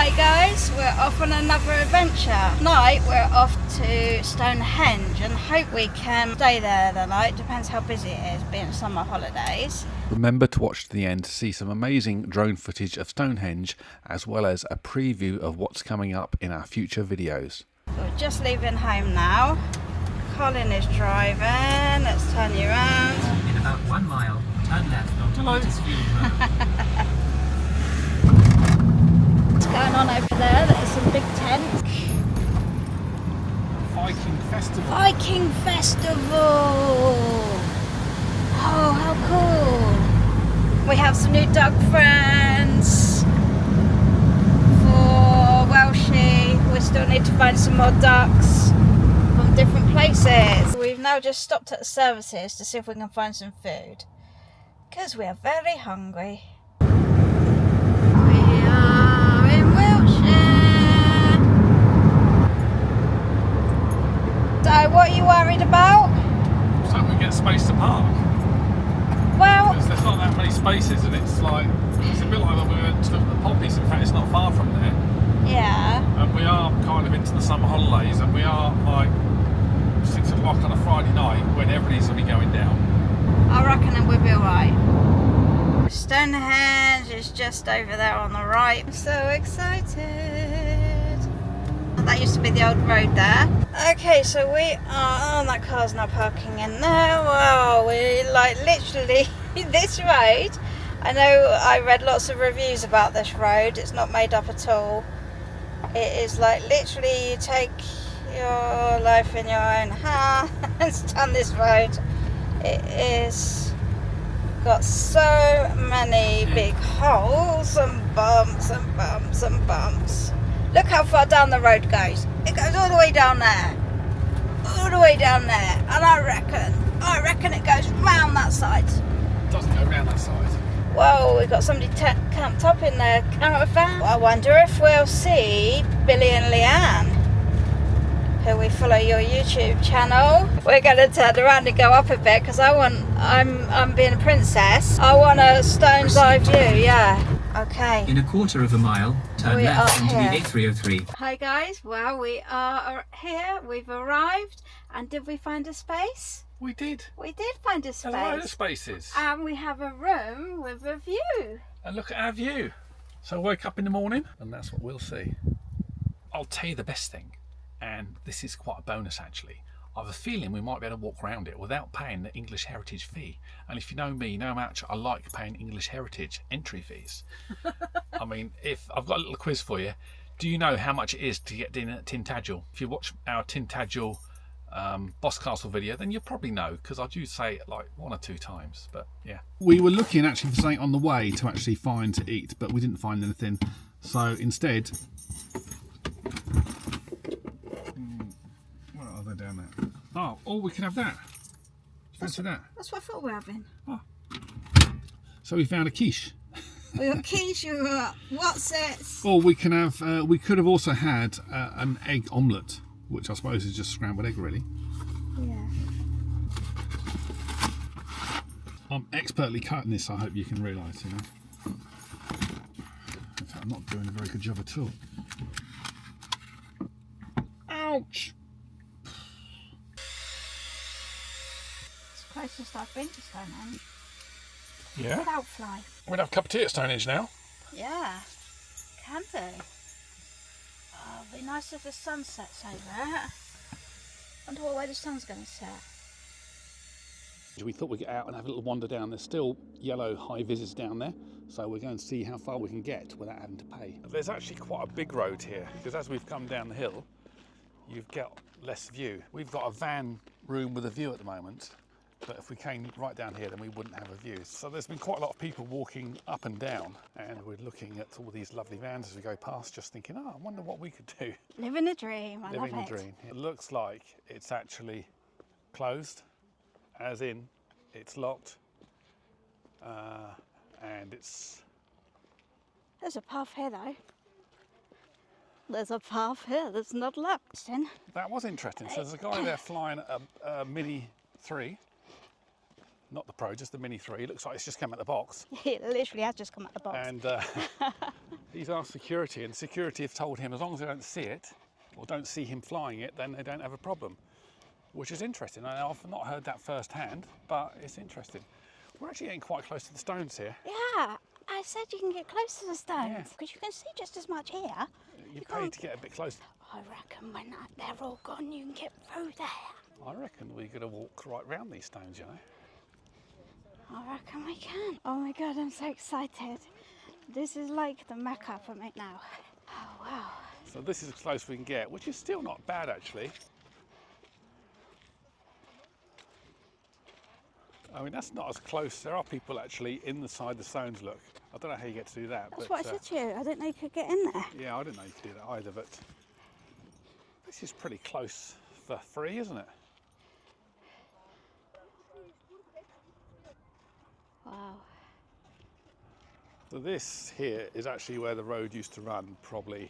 Hi guys, we're off on another adventure. Tonight we're off to Stonehenge and hope we can stay there the night. Depends how busy it is, being summer holidays. Remember to watch to the end to see some amazing drone footage of Stonehenge, as well as a preview of what's coming up in our future videos. We're just leaving home now. Colin is driving. Let's turn you around. In about 1 mile, turn left onto Petersfield Road. What's going on over there? There's some big tents. Viking Festival. Viking Festival! Oh, how cool! We have some new dog friends for Welshie. We still need to find some more ducks from different places. We've now just stopped at the services to see if we can find some food because we are very hungry. We are in Wiltshire. So what are you worried about? So we get space to park. Well, Because there's not that many spaces, and it's a bit like when we went to the Poppies. In fact, it's not far from there. yeah. And we are kind of into the summer holidays, and we are like 6 o'clock on a Friday night when everybody's going to be going down. I reckon that we'll be alright. Stonehenge is just over there on the right. I'm so excited. That used to be the old road there. Okay, so we are... Oh, that car's not parking in there. Wow, we like literally this road. I know I read lots of reviews about this road. It's not made up at all. It is like literally you take your life in your own hands down this road. It is got so many big holes and bumps and bumps and bumps. Look how far down the road goes. It goes all the way down there. All the way down there. And I reckon it goes round that side. It doesn't go around that side. Whoa, we've got somebody camped up in their camper van. I wonder if we'll see Billy and Leanne, who we follow your YouTube channel. We're going to turn around and go up a bit because I'm being a princess. I want a stone's eye view, yeah. Okay. In a quarter of a mile, turn We left are onto the here. A303. Hi guys, well we are here, we've arrived, and did we find a space? We did. We did find a There's a load of space. spaces. And we have a room with a view. And look at our view. So I woke up in the morning, and that's what we'll see. I'll tell you the best thing, and this is quite a bonus actually. I have a feeling we might be able to walk around it without paying the English Heritage fee. And if you know me, you know how much I like paying English Heritage entry fees. I mean, if I've got a little quiz for you. Do you know how much it is to get in at Tintagel? If you watch our Tintagel Boss Castle video, then you'll probably know, because I do say it like 1 or 2 times, but yeah. We were looking actually for something on the way to actually find to eat, but we didn't find anything. So instead... What are they down there? Oh, we can have that. Fancy that? That's what I thought we were having. Oh. So we found a quiche. We got quiche, we got what's it? Or we can have, we could have also had an egg omelette, which I suppose is just scrambled egg really. Yeah. I'm expertly cutting this, I hope you can realise, you know. In fact, I'm not doing a very good job at all. Ouch! It's the closest I've been to Stonehenge. Yeah? Without fly. We'll have a cup of tea at Stonehenge now. Yeah, can do. Oh, it'd be nice if the sun sets over it. Wonder what way the sun's going to set. We thought we'd get out and have a little wander down. There's still yellow high vises down there, so we're going to see how far we can get without having to pay. There's actually quite a big road here, because as we've come down the hill, you've got less view. We've got a van room with a view at the moment, but if we came right down here, then we wouldn't have a view. So there's been quite a lot of people walking up and down, and we're looking at all these lovely vans as we go past, just thinking, I wonder what we could do. Living a dream, I love Living it. the dream. It looks like it's actually closed, as in it's locked, and it's... There's a path here though. There's a path here that's not locked. That was interesting. So there's a guy there flying a Mini 3. not the Pro, just the Mini 3. It looks like it's just come out the box. It literally has just come out the box. And he's asked security, and security have told him as long as they don't see it, or don't see him flying it, then they don't have a problem, which is interesting. I've not heard that firsthand, but it's interesting. We're actually getting quite close to the stones here. Yeah, I said you can get close to the stones, Yeah. because you can see just as much here. You paid to get a bit close. I reckon when they're all gone, you can get through there. I reckon we're going to walk right round these stones, you know. I reckon we can. Oh my God, I'm so excited. This is like the Mecca for me now. Oh wow. So this is as close as we can get, which is still not bad actually. I mean, that's not as close. There are people actually inside the stones, look. I don't know how you get to do that. That's but, what I said to you. I didn't know you could get in there. Yeah, I didn't know you could do that either, but this is pretty close for free, isn't it? Wow. So this here is actually where the road used to run, probably,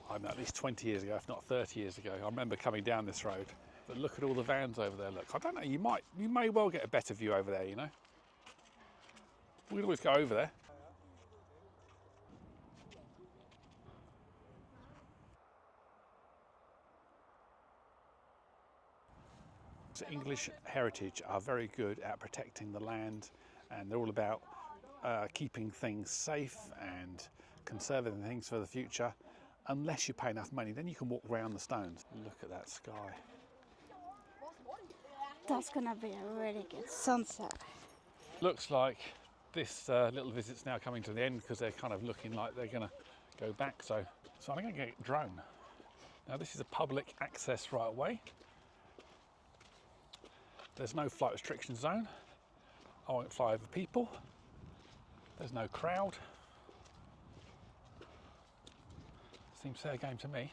I don't know, at least 20 years ago, if not 30 years ago. I remember coming down this road. But look at all the vans over there, look. I don't know, you may well get a better view over there, you know. We can always go over there. So English heritage are very good at protecting the land, and they're all about keeping things safe and conserving things for the future. Unless you pay enough money, then you can walk around the stones. Look at that sky. That's gonna be a really good sunset. Looks like this little visit's now coming to the end because they're kind of looking like they're going to go back. So I'm going to get a drone. Now this is a public access right away. There's no flight restriction zone. I won't fly over people. There's no crowd. Seems fair game to me.